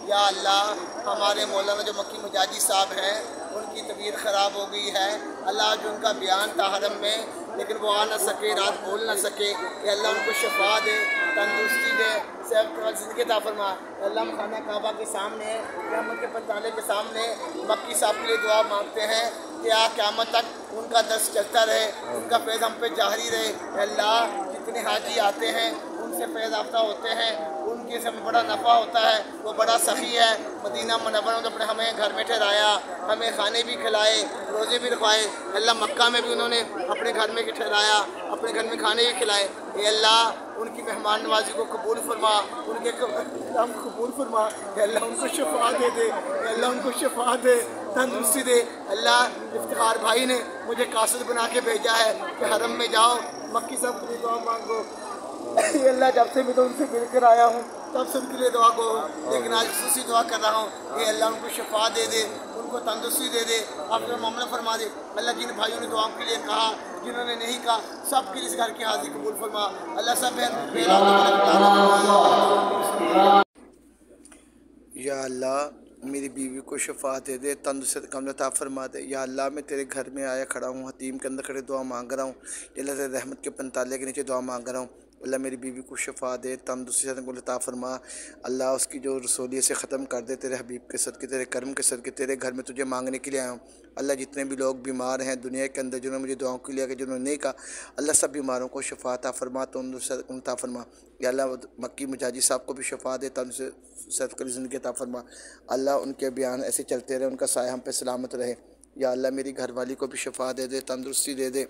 या अल्लाह, हमारे मौलाना जो मक्की मुजाजी साहब हैं उनकी तबीयत ख़राब हो गई है। अल्लाह जो उनका बयान था हरम में, लेकिन वो आ ना सके, रात बोल ना सके। या अल्लाह उनको शिफा दे, तंदुरुस्ती दे, सेहत ज़िंदगी अता फरमा। अल्लाह हम खाना काबा के सामने, क़यामत के पंताले के सामने मक्की साहब के लिए दुआ मांगते हैं कि क़यामत तक उनका दर्स चलता रहे, उनका फैज़ हम पे जारी रहे। अल्लाह, जितने हाजी आते हैं उनसे फैज़ याफ्ता होते हैं, उनके से बड़ा नफ़ा होता है, वो बड़ा सखी है। मदीना मुनव्वरा में अपने हमें घर में ठहराया, हमें खाने भी खिलाए, रोज़े भी रखवाए। अल्लाह, मक्का में भी उन्होंने अपने घर में ठहराया, अपने घर में खाने भी खिलाए। ये अल्लाह, उनकी मेहमान नवाजी को कबूल फरमा, उनके हम कबूल फरमा। अल्लाह उनको शिफा दे दे, अल्लाह उनको शिफा दे, तंदुरुस्ती दे। अल्लाह, इफ्तिखार भाई ने मुझे कासिद बना के भेजा है कि हरम में जाओ, मक्की साहब के लिए दुआ मांगो। ये अल्लाह, जब से मैं तो उनसे मिल कर आया हूँ तब से उनके लिए दुआ को, लेकिन आज खुशी दुआ कर रहा हूँ। ये अल्लाह उनको शिफा दे दे, उनको तंदुरुस्ती दे दे, अपना मामला फरमा दे। अल्लाह, जिन भाइयों ने दुआओं के लिए कहा, जिन्होंने नहीं कहा, सब की इस घर की हाजिर कबूल फरमा। अल्लाह सब या अल्लाह, मेरी बीवी को शिफा दे दे, तंदुरुस्त कमलता फरमा दे। या अल्लाह, मैं तेरे घर में आया खड़ा हूँ, हतीम के अंदर खड़े दुआ मांग रहा हूँ। अल्लाह, तेरे रहमत के पंताले के नीचे दुआ मांग रहा हूँ। अल्लाह, मेरी बीवी को शिफा दे, तंदुरुस्ती कमलता फरमा। अल्लाह, उसकी जो रसूलियत से ख़त्म कर दे, तेरे हबीब के सदक़े, तेरे कर्म के सदक़े, तेरे घर में तुझे मांगने के लिए आया हूँ। अल्लाह, जितने भी लोग बीमार हैं दुनिया के अंदर, जिन्होंने मुझे दुआओं के लिए कि जिन्होंने नहीं कहा, अल्लाह सब बीमारों को शिफा अता फरमा, तंदुरुस्ती अता फरमा। या अल्लाह, मक्की मुजाजी साहब को भी शिफा दे, तंदुरुस्त करी ज़िंदगी अता फरमा। अल्लाह, उनके बयान ऐसे चलते रहे, उनका साया हम पे सलामत रहे। या अल्लाह, मेरी घरवाली को भी शिफा दे दे, तंदुरुस्ती दे दे,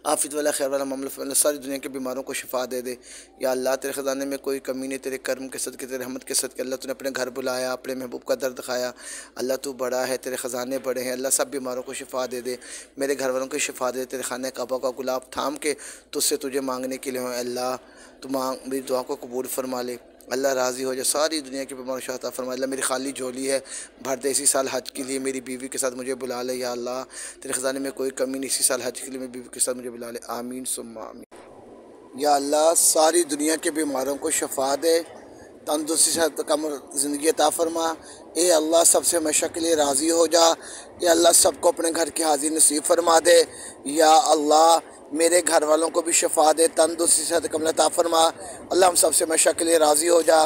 आफियत वाला खैर वाला मामला, सारी दुनिया के बीमारों को शिफा दे दे। या अल्लाह, तेरे ख़जाने में कोई कमी नहीं, तेरे कर्म के सदक़े, तेरे रहमत के सदक़े अल्लाह, तूने अपने घर बुलाया, अपने महबूब का दर्द खाया। अल्लाह, तू बड़ा है, तेरे ख़जाने बड़े हैं। अल्लाह, सब बीमारों को शिफा दे दे, मेरे घर वालों को शिफा दे दे। तेरे खाने काबा का गुलाब थाम के तुझसे तुझे मांगने के लिए हो। अल्लाह, तू मांग, मेरी दुआ को कबूल फरमा ले। अल्लाह, राज़ी हो जाए, सारी दुनिया की बीमार शाता फरमा। अल्लाह, मेरी खाली झोली है, भर दे इसी साल हज के लिए, मेरी बीवी के साथ मुझे बुला ले। या अल्लाह, तेरे ख़जाने में कोई कमी नहीं, इसी साल हज के लिए मेरी बीवी के साथ मुझे बुला ले। आमीन सुम्मा आमीन। या अल्लाह, सारी दुनिया के बीमारों को शफा दे, तंदुरुस्ती से कम ज़िंदगी अता फरमा। ए अल्लाह, सबसे हमेशा के लिए राज़ी हो जा। या अल्लाह, सबको अपने घर की हाजिर नसीब फरमा दे। या अल्लाह, मेरे घर वालों को भी शफा दे, तंदुरुस्ती से कम अता फरमा। अल्लाह, हम सबसे हमेशा के लिए राज़ी हो जा।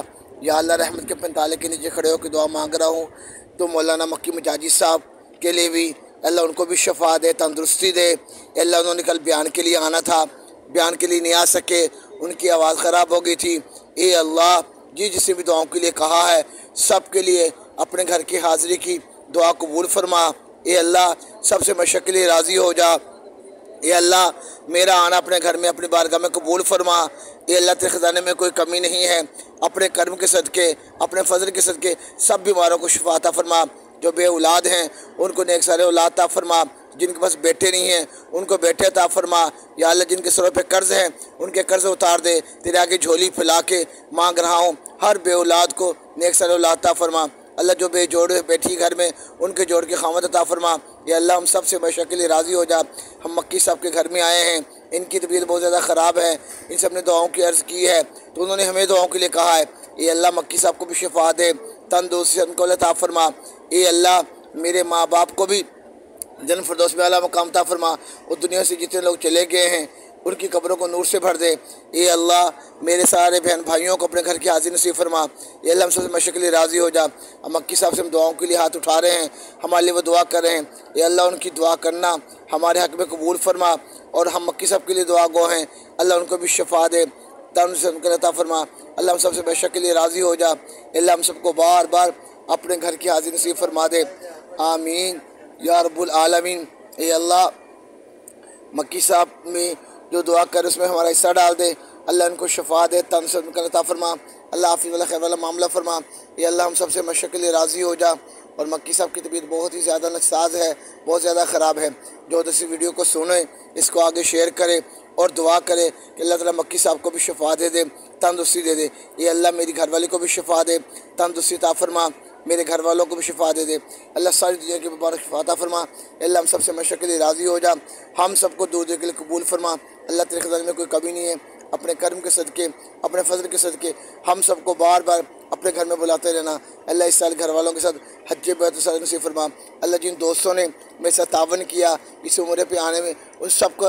या अल्लाह, रहमत के पंताले के नीचे खड़े होकर दुआ मांग रहा हूँ तो मौलाना मक्की मुजाजी साहब के लिए भी अल्लाह उनको भी शफा दे, तंदुरुस्ती दे। अल्लाह, उन्होंने कल बयान के लिए आना था, बयान के लिए नहीं आ सके, उनकी आवाज़ ख़राब हो गई थी। ए अल्लाह, जिसे भी दुआओं के लिए कहा है, सब के लिए अपने घर की हाज़िरी की दुआ कबूल फरमा। ए अल्लाह, सबसे हमेशा के लिए राज़ी हो जा। ये अल्लाह, मेरा आना अपने घर में, अपनी बारगाह में कबूल फरमा। ये अल्लाह, तेरे ख़जाने में कोई कमी नहीं है, अपने कर्म के सदक़े, अपने फजल के सदक़े सब बीमारों को शिफा अता फरमा। जो बे औलाद हैं उनको नेक सारे औलाद अता फरमा, जिनके पास बेटे नहीं हैं उनको बेटे अता फरमा। या अल्लाह, जिनके सरों पे कर्ज़ हैं उनके कर्ज़ उतार दे। तेरे आगे झोली फैला के मांग रहा हूँ, हर बे औलाद को नेक सारे औलाद अता फरमा। अल्लाह, जो बेजोड़ बैठी घर में उनके जोड़ की खामत अता फरमा। या अल्लाह, हम सब से हमेशा के लिए राज़ी हो जा। हम मक्की साहब के घर में आए हैं, इनकी तबीयत बहुत ज़्यादा ख़राब है, इन सब ने दुआओं की अर्ज़ की है तो उन्होंने हमें दुआओं के लिए कहा है। ये अल्लाह, मक्की साहब को भी शिफा दे, तंदुरुस्ती उनको अता फरमा। ये अल्लाह, मेरे माँ बाप को भी जन्नत फिरदौस में आला मकाम अता फरमा। और दुनिया से जितने लोग चले गए हैं उनकी कब्रों को नूर से भर दे। ये अल्लाह, मेरे सारे बहन भाइयों को अपने घर की हाजिर नसीब फरमा। ये अल्लाह, हम सबसे हमेशा के लिए राज़ी हो जा। हम मक्की साहब से हम दुआओं के लिए हाथ उठा रहे हैं, हमारे लिए वो दुआ कर रहे हैं। ये अल्लाह, उनकी दुआ करना हमारे हक़ में कबूल फरमा। और हम मक्की साहब के लिए दुआ गो हैं, अल्लाह उनको भी शफा दे, तंदुरुस्ती अता फरमा। अल्लाह, हम सबसे हमेशा के लिए राज़ी हो जा। अल्लाह, हम सबको बार बार अपने घर की हाजिर नसीब फरमा दे। आमीन या रब्बुल आलमीन। ये अल्लाह, मक्की साहब में जो दुआ कर उसमें हमारा हिस्सा डाल दे। अल्लाह, इनको शफा दे, तंदुरुस्ती अता फरमा। अल्लाह, आफियत वाला खैर वाला मामला फरमा। ये अल्लाह, हम सबसे हमेशा के लिए राज़ी हो जा। और मक्की साहब की तबीयत बहुत ही ज़्यादा नासाज है, बहुत ज़्यादा ख़राब है। जो इस वीडियो को सुने, इसको आगे शेयर करे और दुआ करे कि अल्लाह ताला मक्की साहब को भी शफा दे दे, तंदुरुस्ती दे दे। ये अल्लाह, मेरी घरवाली को भी शफा दे, तंदुरुस्ती अता फरमा, मेरे घर वालों को भी शिफा दे दे। अल्लाह, सारी दुनिया की मुबारक शिफा अता फरमा। अल्लाह, हम सबसे हमेशा के लिए राज़ी हो जा। हम सबको दूर के लिए कबूल फरमा। अल्लाह, तेरे ख़ज़ाने में कोई कमी नहीं है, अपने कर्म के सदके, अपने फजल के सदके हम सबको बार बार अपने घर में बुलाते रहना। अल्लाह इस साल घर वालों के साथ हज बैत नसीब फरमा। अल्लाह जिन दोस्तों ने मेरे साथ तावन किया इस उम्र पे आने में, उन सबको